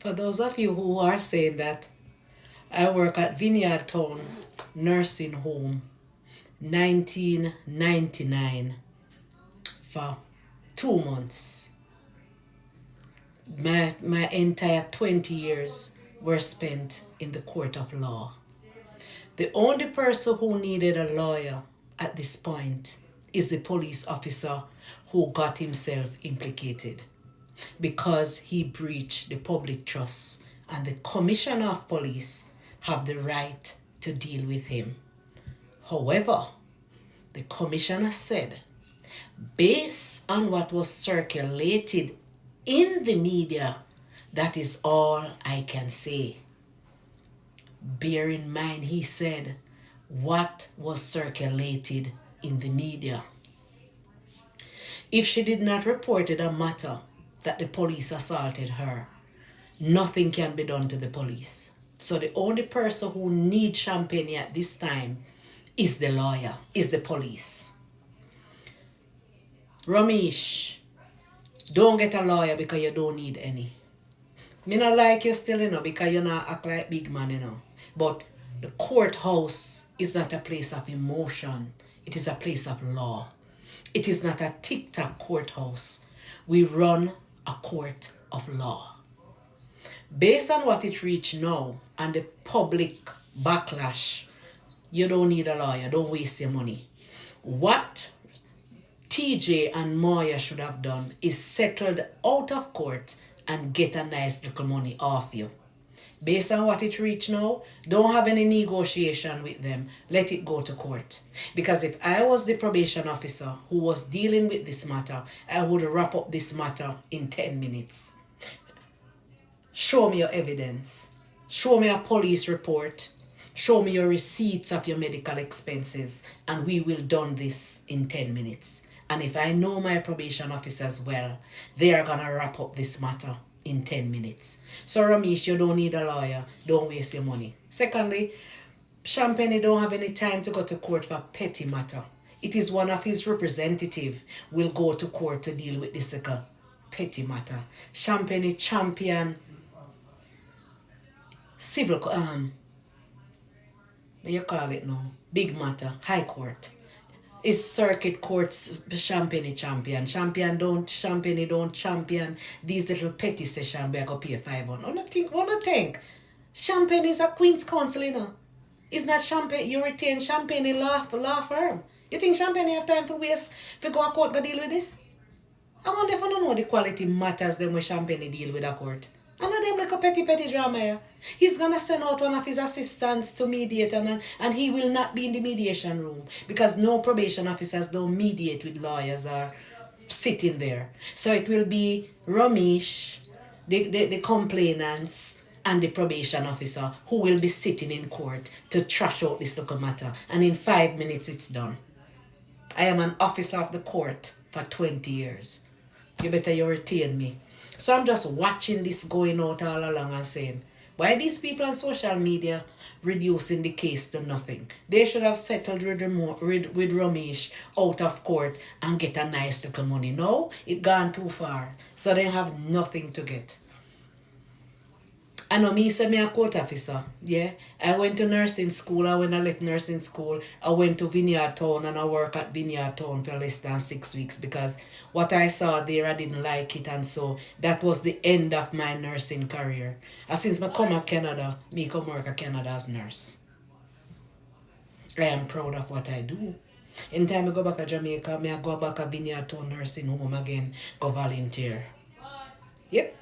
For those of you who are saying that, I work at Vineyard Town Nursing Home 1999 for 2 months. My entire 20 years were spent in the court of law. The only person who needed a lawyer at this point is the police officer who got himself implicated because he breached the public trust, and the commissioner of police have the right to deal with him. However, the commissioner said, based on what was circulated in the media, that is all I can say. Bear in mind, he said, what was circulated in the media. If she did not report it a matter that the police assaulted her, nothing can be done to the police. So the only person who needs champagne at this time is the lawyer, is the police. Romeish, don't get a lawyer because you don't need any. Me not like you still, because you not act like big man, But the courthouse is not a place of emotion. It is a place of law. It is not a tic-tac courthouse. We run a court of law. Based on what it reached now and the public backlash, you don't need a lawyer. Don't waste your money. What TJ and Moya should have done is settled out of court and get a nice little money off you. Based on what it reached now, don't have any negotiation with them. Let it go to court. Because if I was the probation officer who was dealing with this matter, I would wrap up this matter in 10 minutes. Show me your evidence. Show me a police report. Show me your receipts of your medical expenses, and we will done this in 10 minutes. And if I know my probation officers well, they are going to wrap up this matter in 10 minutes. So Romeish, you don't need a lawyer. Don't waste your money. Secondly, Champagne don't have any time to go to court for petty matter. It is one of his representatives will go to court to deal with this like a petty matter. Champagne champion civil, what you call it now? Big matter, high court. Is circuit courts Champagne champion. Champagne don't champion these little petty sessions where I go pay 500. I think Champagne is a Queen's Counsel, It's not Champagne, you retain Champagne law firm. You think Champagne have time to waste to go to court to deal with this? I wonder if I don't know the quality matters them when Champagne deal with a court. I know them like a petty drama here. He's going to send out one of his assistants to mediate, and he will not be in the mediation room because no probation officers don't mediate with lawyers or sitting there. So it will be Romeish, the complainants, and the probation officer who will be sitting in court to trash out this little matter. And in 5 minutes, it's done. I am an officer of the court for 20 years. You better you retain me. So I'm just watching this going out all along and saying, why are these people on social media reducing the case to nothing? They should have settled with Romeish out of court and get a nice little money. No, it gone too far. So they have nothing to get. I know me say me a court officer. Yeah. I went to nursing school, and when I left nursing school, I went to Vineyard Town and I worked at Vineyard Town for less than 6 weeks because what I saw there, I didn't like it, and so that was the end of my nursing career. And since I come to Canada, me come work at Canada as nurse. I am proud of what I do. Anytime I go back to Jamaica, I go back to Vineyard Town nursing home again, go volunteer. Yep.